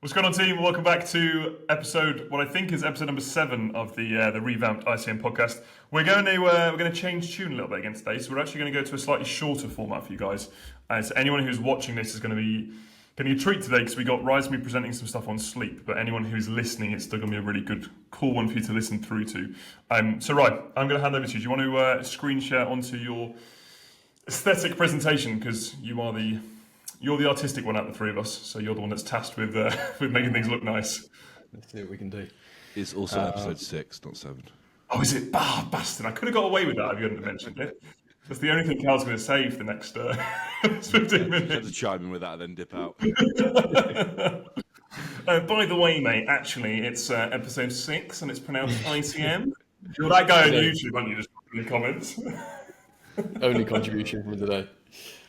What's going on, team? Welcome back to what I think is episode number 7 of the revamped ICM podcast. We're going to change tune a little bit again today, so we're actually going to go to a slightly shorter format for you guys. So anyone who's watching this is going to be getting a treat today because we got Rise me presenting some stuff on sleep, but anyone who's listening, it's still going to be a really good, cool one for you to listen through to. So right, I'm going to hand over to you. Do you want to screen share onto your aesthetic presentation because you're the artistic one out of the three of us, so you're the one that's tasked with with making things look nice. Let's see what we can do. It's also episode 6, not 7. Oh, is it? Bastard! I could have got away with that if you hadn't mentioned it. That's the only thing Cal's going to say for the next 15 minutes. Had to chime in with that and then dip out. By the way, mate, actually, it's episode 6 and it's pronounced ICM. You're that guy on YouTube, aren't you? Just in the comments. Only contribution from today.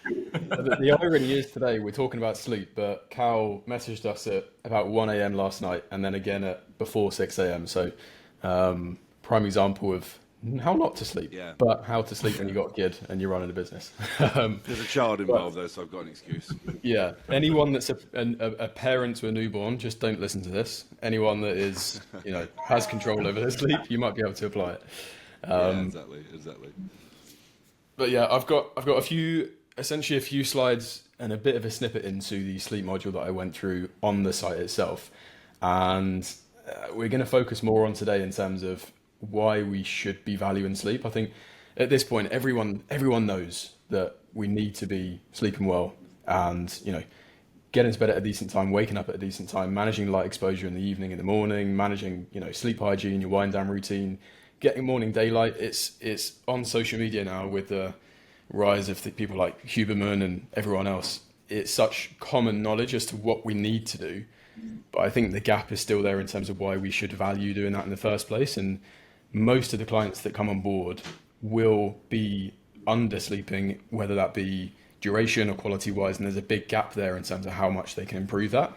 The irony is today we're talking about sleep, but Cal messaged us at about 1 a.m. last night and then again at before 6 a.m. So prime example of how not to sleep, but how to sleep when you got a kid and you're running a business. There's a child involved though, so I've got an excuse. Yeah, anyone that's a parent to a newborn, just don't listen to this. Anyone that is, has control over their sleep, you might be able to apply it. Exactly. But yeah, I've got essentially a few slides and a bit of a snippet into the sleep module that I went through on the site itself. And we're going to focus more on today in terms of why we should be valuing sleep. I think at this point, everyone knows that we need to be sleeping well and, getting to bed at a decent time, waking up at a decent time, managing light exposure in the evening, in the morning, managing, sleep hygiene, your wind down routine, getting morning daylight. It's on social media now with the rise of the people like Huberman and everyone else. It's such common knowledge as to what we need to do, but I think the gap is still there in terms of why we should value doing that in the first place. And most of the clients that come on board will be undersleeping, whether that be duration or quality wise, and there's a big gap there in terms of how much they can improve that.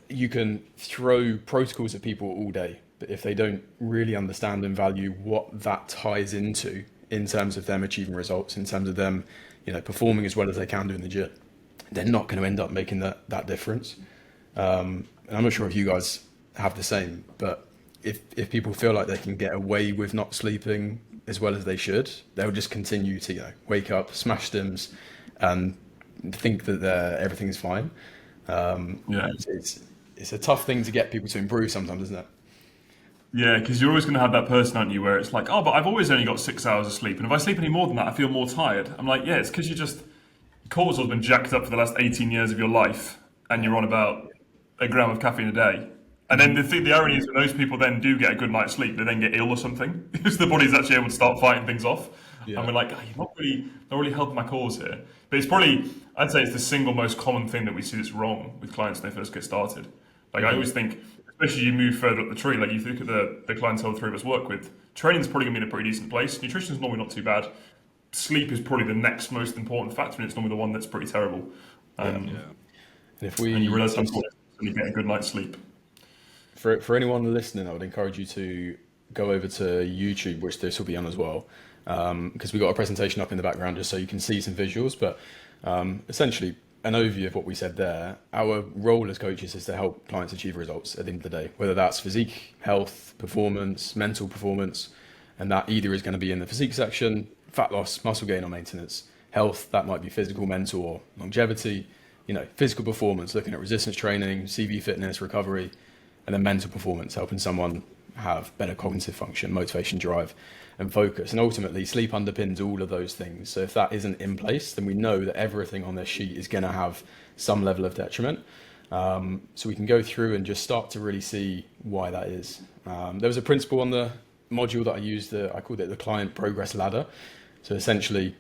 You can throw protocols at people all day, but if they don't really understand and value what that ties into in terms of them achieving results, in terms of them, performing as well as they can do in the gym, they're not going to end up making that difference. And I'm not sure if you guys have the same, but if people feel like they can get away with not sleeping as well as they should, they'll just continue to, wake up, smash stims, and think that everything's fine. It's a tough thing to get people to improve sometimes, isn't it? Yeah, because you're always going to have that person, aren't you, where it's like, oh, but I've always only got 6 hours of sleep, and if I sleep any more than that, I feel more tired. I'm like, yeah, it's because cortisol's been jacked up for the last 18 years of your life, and you're on about a gram of caffeine a day. And then the irony is when those people then do get a good night's sleep, they then get ill or something, because the body's actually able to start fighting things off. Yeah. And we're like, oh, you're not really helping my cause here. But it's probably, I'd say it's the single most common thing that we see that's wrong with clients when they first get started. Like I always think, especially you move further up the tree, like you look at the clientele the three of us work with, training's probably going to be in a pretty decent place. Nutrition's normally not too bad. Sleep is probably the next most important factor, and it's normally the one that's pretty terrible. And you realise how important it is to get a good night's sleep. For anyone listening, I would encourage you to go over to YouTube, which this will be on as well, because we've got a presentation up in the background just so you can see some visuals. But essentially, an overview of what we said there. Our role as coaches is to help clients achieve results at the end of the day, whether that's physique, health, performance, mental performance, and that either is going to be in the physique section, fat loss, muscle gain or maintenance. Health, that might be physical, mental or longevity, physical performance, looking at resistance training, CV fitness, recovery, and then mental performance, helping someone have better cognitive function, motivation, drive, and focus. And ultimately, sleep underpins all of those things. So if that isn't in place, then we know that everything on this sheet is going to have some level of detriment. So we can go through and just start to really see why that is. There was a principle on the module that I used, I called it the client progress ladder. So essentially,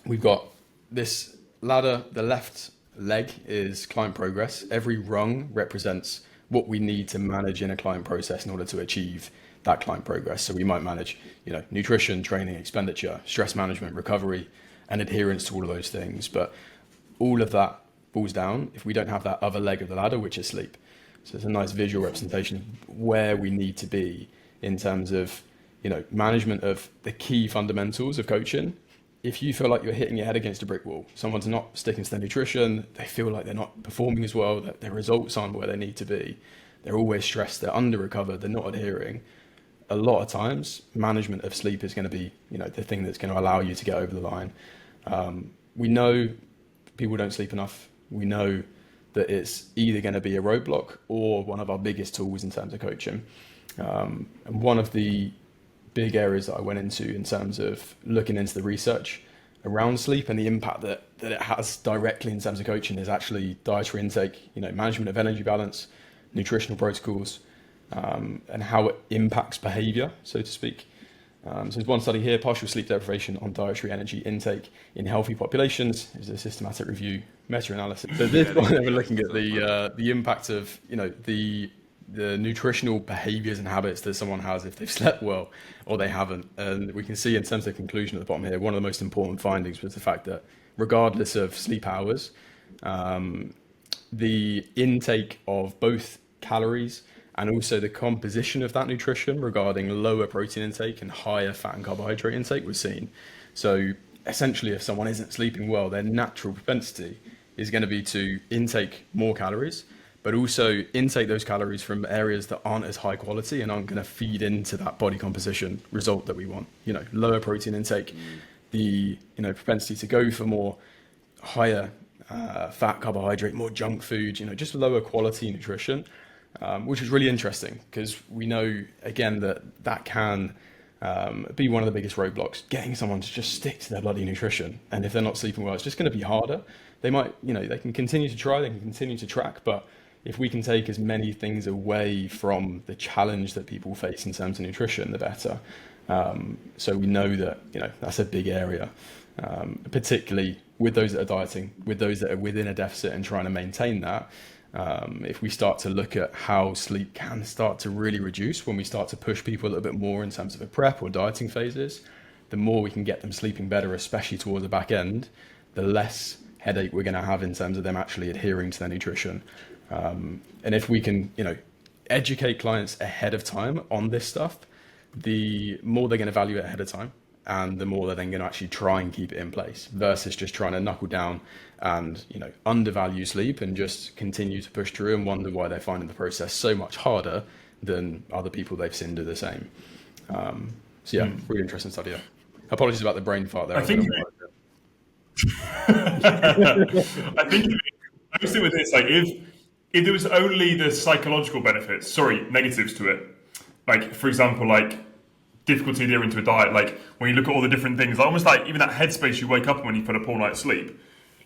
we've got this ladder, the left leg is client progress. Every rung represents what we need to manage in a client process in order to achieve that client progress. So we might manage, nutrition, training, expenditure, stress management, recovery, and adherence to all of those things. But all of that falls down if we don't have that other leg of the ladder, which is sleep. So it's a nice visual representation of where we need to be in terms of, management of the key fundamentals of coaching if you feel like you're hitting your head against a brick wall, someone's not sticking to their nutrition, they feel like they're not performing as well, that their results aren't where they need to be, they're always stressed, they're under recovered, they're not adhering. A lot of times, management of sleep is going to be, the thing that's going to allow you to get over the line. We know people don't sleep enough. We know that it's either going to be a roadblock or one of our biggest tools in terms of coaching. And one of the big areas that I went into in terms of looking into the research around sleep and the impact that it has directly in terms of coaching is actually dietary intake, management of energy balance, nutritional protocols, and how it impacts behavior, so to speak. So there's one study here, partial sleep deprivation on dietary energy intake in healthy populations. It's a systematic review, meta-analysis. So this one, we're looking at the impact of, the nutritional behaviors and habits that someone has if they've slept well or they haven't. And we can see in terms of the conclusion at the bottom here, one of the most important findings was the fact that regardless of sleep hours, the intake of both calories and also the composition of that nutrition regarding lower protein intake and higher fat and carbohydrate intake was seen. So essentially, if someone isn't sleeping well, their natural propensity is going to be to intake more calories, but also intake those calories from areas that aren't as high quality and aren't going to feed into that body composition result that we want. Lower protein intake, the propensity to go for more higher fat, carbohydrate, more junk food, just lower quality nutrition, which is really interesting because we know again that can be one of the biggest roadblocks, getting someone to just stick to their bloody nutrition. And if they're not sleeping well, it's just going to be harder. They might, they can continue to try, they can continue to track, but if we can take as many things away from the challenge that people face in terms of nutrition, the better. So we know that, that's a big area, particularly with those that are dieting, with those that are within a deficit and trying to maintain that. If we start to look at how sleep can start to really reduce when we start to push people a little bit more in terms of a prep or dieting phases, the more we can get them sleeping better, especially towards the back end, the less headache we're going to have in terms of them actually adhering to their nutrition. And if we can, educate clients ahead of time on this stuff, the more they're going to value it ahead of time, and the more they're then going to actually try and keep it in place versus just trying to knuckle down and, undervalue sleep and just continue to push through and wonder why they're finding the process so much harder than other people they've seen do the same. Really interesting study. Yeah. Apologies about the brain fart there. I think mostly with this, like if there was only the psychological benefits, negatives to it, like for example, like difficulty adhering to a diet, like when you look at all the different things, like almost like even that headspace you wake up in when you've had a poor night's sleep,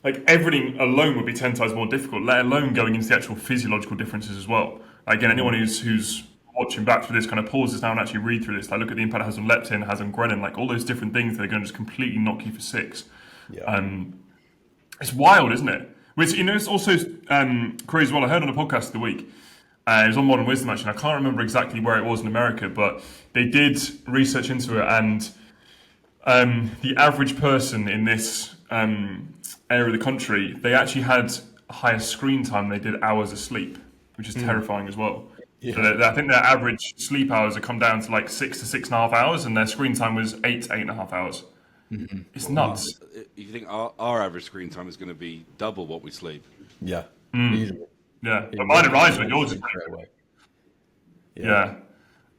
like everything alone would be 10 times more difficult, let alone going into the actual physiological differences as well. Again, anyone who's watching back through this kind of pauses now and actually read through this, like look at the impact it has on leptin, has on ghrelin, like all those different things that are going to just completely knock you for six. It's wild, isn't it? Which, it's also crazy as well. I heard on a podcast of the week, it was on Modern Wisdom actually, and I can't remember exactly where it was in America, but they did research into it, and the average person in this area of the country, they actually had higher screen time than they did hours of sleep, which is terrifying as well. Yeah. So I think their average sleep hours have come down to like 6 to 6.5 hours, and their screen time was 8 to 8.5 hours. Mm-hmm. It's nuts. You think our average screen time is going to be double what we sleep? Yeah. Easily. Yeah, but mine arrives when yours is away. Yeah.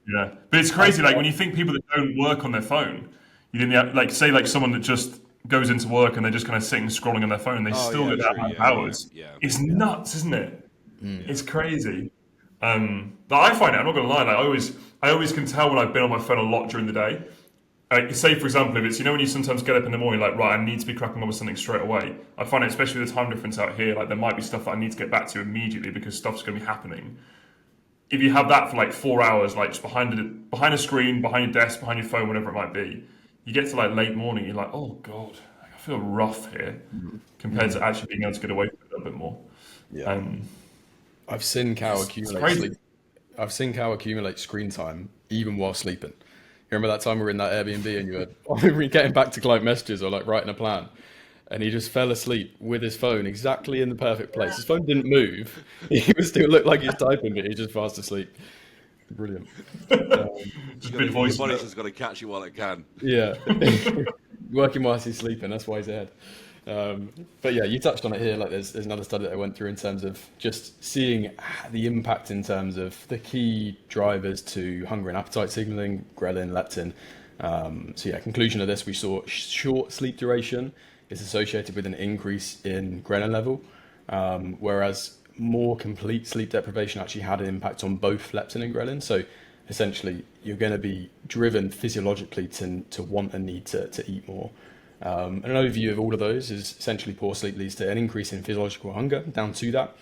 But it's crazy, like when you think people that don't work on their phone, you didn't like say like someone that just goes into work and they're just kind of sitting scrolling on their phone, they still get that hours. Yeah. It's nuts, isn't it? It's crazy. But I find it, I'm not gonna lie, like I always can tell when I've been on my phone a lot during the day. Say, for example, if it's, when you sometimes get up in the morning, like, right, I need to be cracking on with something straight away. I find it, especially with the time difference out here, like, there might be stuff that I need to get back to immediately because stuff's going to be happening. If you have that for, like, 4 hours, like, just behind a screen, behind your desk, behind your phone, whatever it might be, you get to, like, late morning, you're like, oh, God, I feel rough here compared to actually being able to get away from it a little bit more. Yeah. I've seen Cow accumulate I've seen Cow accumulate screen time even while sleeping. You remember that time we were in that Airbnb and you were getting back to client messages or like writing a plan, and he just fell asleep with his phone exactly in the perfect place. His phone didn't move. He would still look like he's typing, but he's just fast asleep. Brilliant. Just big voice. Your body's just got to catch you while it can. Yeah. working whilst he's sleeping. That's why he's ahead. But yeah, you touched on it here. Like there's another study that I went through in terms of just seeing the impact in terms of the key drivers to hunger and appetite signaling, ghrelin, leptin. So yeah, conclusion of this, we saw short sleep duration is associated with an increase in ghrelin level, whereas more complete sleep deprivation actually had an impact on both leptin and ghrelin. So essentially, you're going to be driven physiologically to want and need to eat more. An overview of all of those is essentially poor sleep leads to an increase in physiological hunger. Down to that,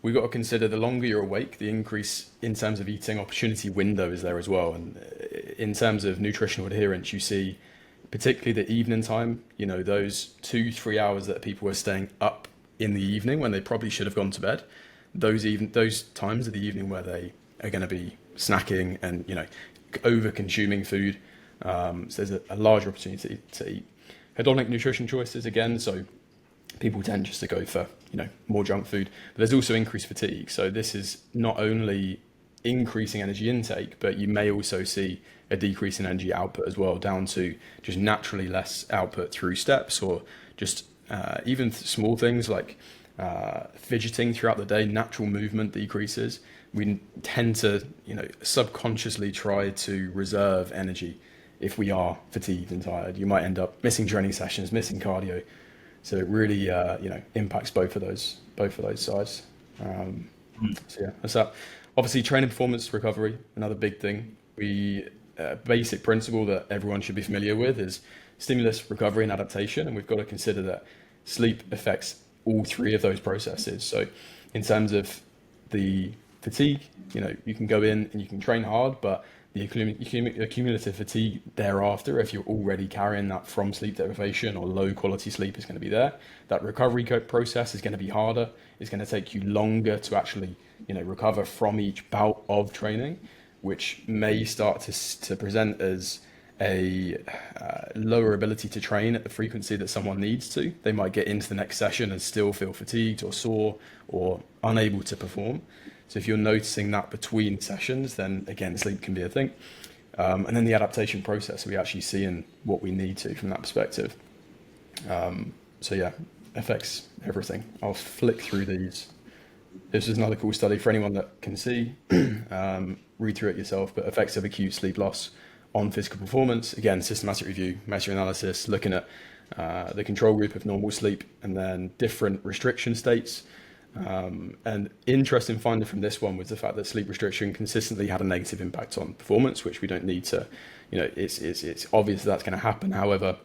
we've got to consider the longer you're awake, the increase in terms of eating opportunity window is there as well. And in terms of nutritional adherence, you see particularly the evening time, those 2-3 hours that people are staying up in the evening when they probably should have gone to bed. Those times of the evening where they are going to be snacking and over consuming food. So there's a larger opportunity to eat. Hedonic nutrition choices again, so people tend just to go for more junk food, but there's also increased fatigue. So this is not only increasing energy intake, but you may also see a decrease in energy output as well, down to just naturally less output through steps, or just even small things like fidgeting throughout the day. Natural movement decreases. We tend to subconsciously try to reserve energy if we are fatigued and tired. You might end up missing training sessions, missing cardio. So it really impacts both of those sides. So yeah, that's that. Obviously, training performance recovery, another big thing. Basic principle that everyone should be familiar with is stimulus, recovery, and adaptation. And we've got to consider that sleep affects all three of those processes. So in terms of the fatigue, you can go in and you can train hard, but the accumulative fatigue thereafter, if you're already carrying that from sleep deprivation or low quality sleep, is going to be there. That recovery process is going to be harder. It's going to take you longer to actually, recover from each bout of training, which may start to present as a lower ability to train at the frequency that someone needs to. They might get into the next session and still feel fatigued or sore or unable to perform. So if you're noticing that between sessions, then again, sleep can be a thing. And then the adaptation process, we actually see in what we need to from that perspective. So yeah, affects everything. I'll flick through these. This is another cool study for anyone that can see. Read through it yourself, but effects of acute sleep loss on physical performance. Again, systematic review, meta-analysis, looking at the control group of normal sleep and then different restriction states. And interesting finding from this one was the fact that sleep restriction consistently had a negative impact on performance, which we don't need to, it's obvious that's going to happen. However,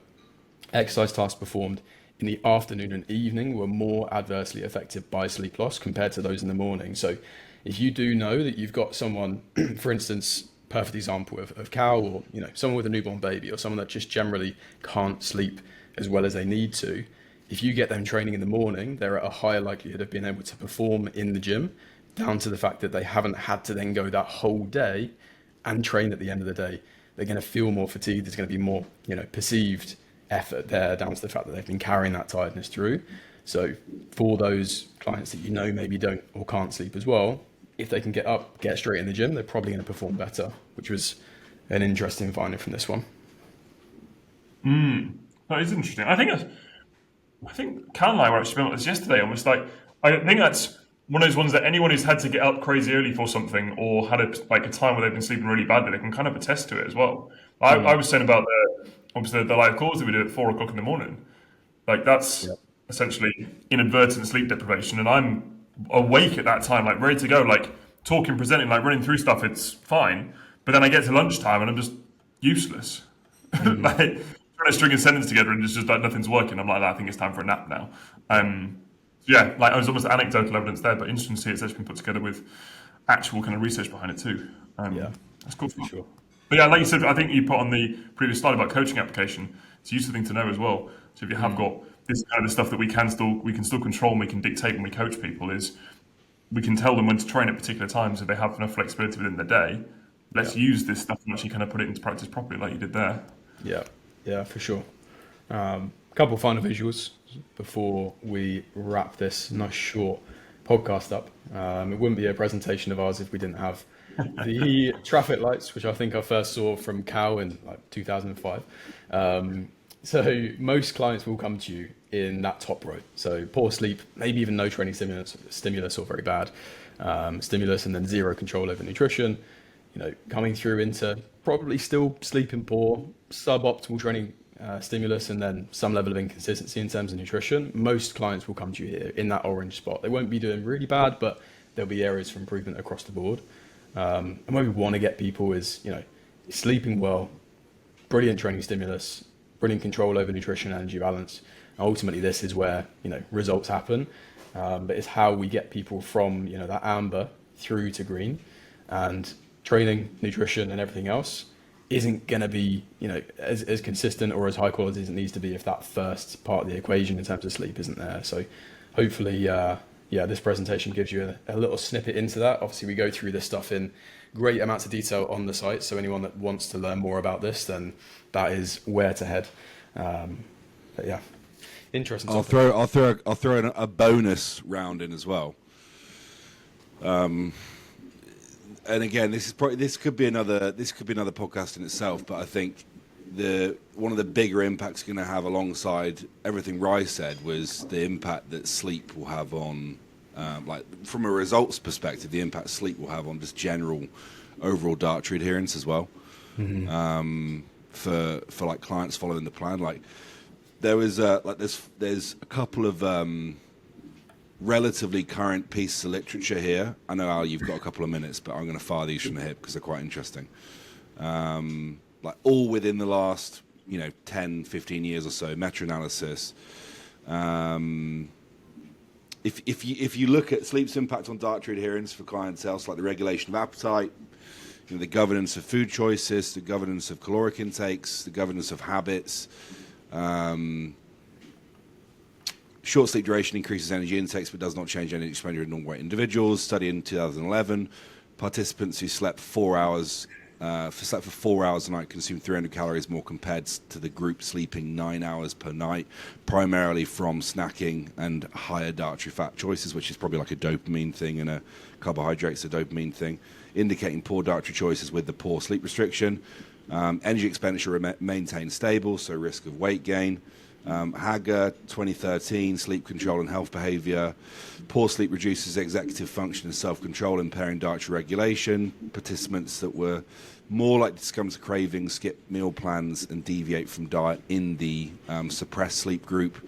exercise tasks performed in the afternoon and evening were more adversely affected by sleep loss compared to those in the morning. So if you do know that you've got someone, for instance, perfect example of Cal, or someone with a newborn baby, or someone that just generally can't sleep as well as they need to, if you get them training in the morning, they're at a higher likelihood of being able to perform in the gym, down to the fact that they haven't had to then go that whole day and train at the end of the day. They're going to feel more fatigued. There's going to be more, perceived effort there, down to the fact that they've been carrying that tiredness through. So for those clients that maybe don't or can't sleep as well, if they can get up, get straight in the gym, they're probably going to perform better, which was an interesting finding from this one. That is interesting. I think Cal and I were actually speaking about this yesterday. Almost like, I think that's one of those ones that anyone who's had to get up crazy early for something, or had a time where they've been sleeping really badly, they can kind of attest to it as well. I was saying about obviously the live calls that we do at 4 o'clock in the morning. Like that's essentially inadvertent sleep deprivation, and I'm awake at that time, like ready to go, like talking, presenting, like running through stuff. It's fine, but then I get to lunchtime and I'm just useless. Like trying to string a sentence together and it's just like nothing's working. I'm like, I think it's time for a nap now. Yeah, like I was almost anecdotal evidence there, but interesting to see it's actually been put together with actual kind of research behind it too. That's cool. For sure. But yeah, like you said, I think you put on the previous slide about coaching application. It's a useful thing to know as well. So if you have got this kind of stuff that we can still control and we can dictate when we coach people, is we can tell them when to train at particular times if they have enough flexibility within the day. Let's use this stuff and actually kind of put it into practice properly, like you did there. Yeah, for sure. Couple final visuals before we wrap this nice short podcast up. It wouldn't be a presentation of ours if we didn't have the traffic lights, which I think I first saw from Cal in like 2005. So most clients will come to you in that top row. So poor sleep, maybe even no training stimulus or very bad stimulus, and then zero control over nutrition. Coming through into probably still sleeping poor, suboptimal training stimulus, and then some level of inconsistency in terms of nutrition. Most clients will come to you here in that orange spot. They won't be doing really bad, but there'll be areas for improvement across the board. And what we want to get people is, sleeping well, brilliant training stimulus, brilliant control over nutrition and energy balance. And ultimately, this is where results happen. But it's how we get people from that amber through to green, and training, nutrition, and everything else isn't going to be as consistent or as high quality as it needs to be if that first part of the equation in terms of sleep isn't there. So hopefully, this presentation gives you a little snippet into that. Obviously, we go through this stuff in great amounts of detail on the site. So anyone that wants to learn more about this, then that is where to head. But yeah, interesting. I'll throw in a bonus round in as well. And again, this could be another podcast in itself. But I think one of the bigger impacts going to have alongside everything Rye said was the impact that sleep will have on, from a results perspective, the impact sleep will have on just general overall dietary adherence as well. Mm-hmm. For like clients following the plan, like there was there's a couple of relatively current pieces of literature here. I know, Al, you've got a couple of minutes, but I'm going to fire these from the hip because they're quite interesting. Like all within the last 10, 15 years or so, meta-analysis. If you look at sleep's impact on dietary adherence for clientele, like the regulation of appetite, the governance of food choices, the governance of caloric intakes, the governance of habits. Short sleep duration increases energy intakes but does not change energy expenditure in normal weight individuals. Study in 2011, participants who slept for 4 hours a night consumed 300 calories more compared to the group sleeping 9 hours per night, primarily from snacking and higher dietary fat choices, which is probably like a dopamine thing, and a carbohydrates a dopamine thing, indicating poor dietary choices with the poor sleep restriction. Energy expenditure maintained stable, so risk of weight gain. Hager, 2013, sleep control and health behavior. Poor sleep reduces executive function and self-control, impairing dietary regulation. Participants that were more likely to succumb to cravings, skip meal plans, and deviate from diet in the suppressed sleep group.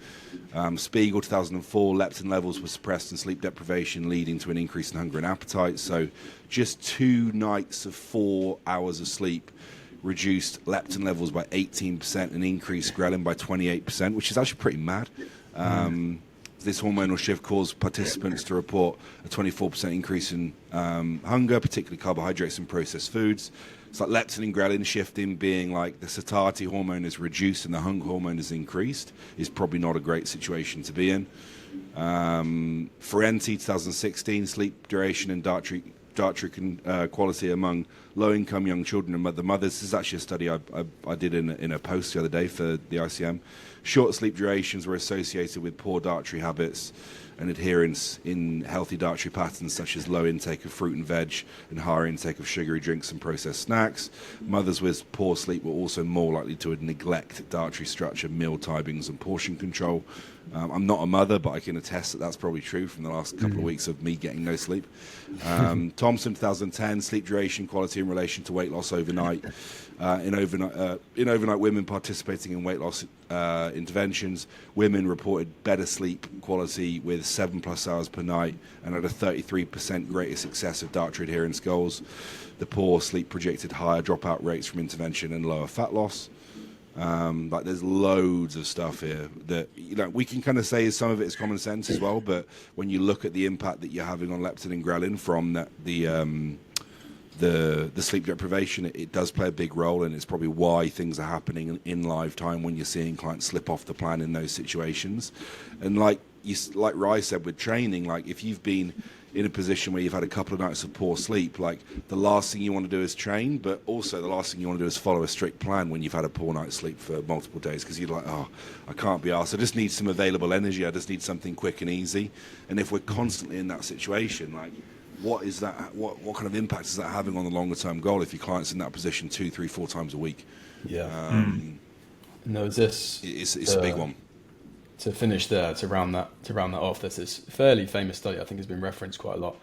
Spiegel, 2004, leptin levels were suppressed in sleep deprivation, leading to an increase in hunger and appetite. So just 2 nights of 4 hours of sleep reduced leptin levels by 18% and increased ghrelin by 28%, which is actually pretty mad. This hormonal shift caused participants to report a 24% increase in hunger, particularly carbohydrates and processed foods. It's like leptin and ghrelin shifting, being like the satiety hormone is reduced and the hunger hormone is increased, is probably not a great situation to be in. Ferenti, 2016, sleep duration and dietary quality among low-income young children and mothers. This is actually a study I did in a post the other day for the ICM. Short sleep durations were associated with poor dietary habits and adherence in healthy dietary patterns, such as low intake of fruit and veg and higher intake of sugary drinks and processed snacks. Mothers with poor sleep were also more likely to neglect dietary structure, meal timings, and portion control. I'm not a mother, but I can attest that that's probably true from the last couple of weeks of me getting no sleep. Thompson, 2010, sleep duration quality in relation to weight loss overnight. In overnight women participating in weight loss interventions, women reported better sleep quality with 7+ hours per night and had a 33% greater success of dietary adherence goals. The poor sleep projected higher dropout rates from intervention and lower fat loss. There's loads of stuff here that we can kind of say some of it is common sense as well, but when you look at the impact that you're having on leptin and ghrelin from the sleep deprivation, it does play a big role, and it's probably why things are happening in live time when you're seeing clients slip off the plan in those situations. And like Rye said with training, like if you've been in a position where you've had a couple of nights of poor sleep, like the last thing you want to do is train, but also the last thing you want to do is follow a strict plan when you've had a poor night's sleep for multiple days, because you're like, oh, I can't be arsed. I just need some available energy. I just need something quick and easy. And if we're constantly in that situation, like what is that? What kind of impact is that having on the longer term goal if your client's in that position 2, 3, 4 times a week? Yeah. And there was this. It's a big one. To finish there, to round that off, there's this fairly famous study I think has been referenced quite a lot.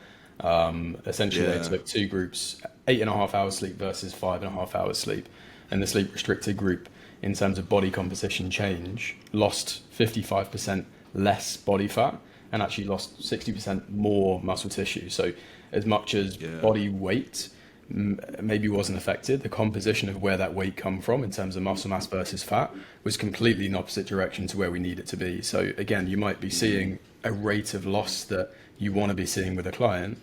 Essentially, Yeah. they took two groups, 8.5 hours sleep versus 5.5 hours sleep, and the sleep restricted group, in terms of body composition change, lost 55% less body fat and actually lost 60% more muscle tissue. So, as much as body weight maybe wasn't affected, the composition of where that weight come from in terms of muscle mass versus fat was completely in opposite direction to where we need it to be. So again, you might be seeing a rate of loss that you want to be seeing with a client,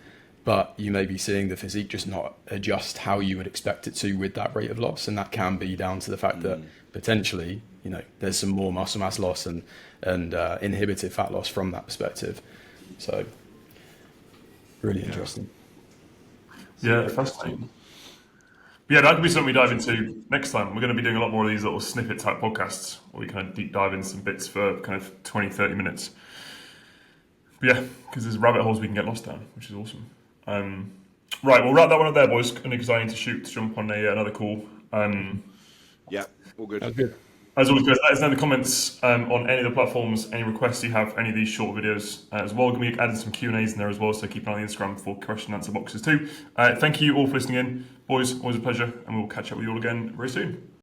but you may be seeing the physique just not adjust how you would expect it to with that rate of loss. And that can be down to the fact that potentially, there's some more muscle mass loss and inhibited fat loss from that perspective. So really interesting. Yeah, fascinating. Yeah, that could be something we dive into next time. We're going to be doing a lot more of these little snippet type podcasts where we kind of deep dive into some bits for kind of 20, 30 minutes. But yeah, because there's rabbit holes we can get lost down, which is awesome. Right, we'll wrap that one up there, boys, because I need to jump on another call. Yeah, all good. That's good. As always, guys, let us know in the comments on any of the platforms, any requests you have, any of these short videos as well. We added some Q&As in there as well, so keep an eye on the Instagram for question and answer boxes too. Thank you all for listening in. Boys, always a pleasure, and we'll catch up with you all again very soon.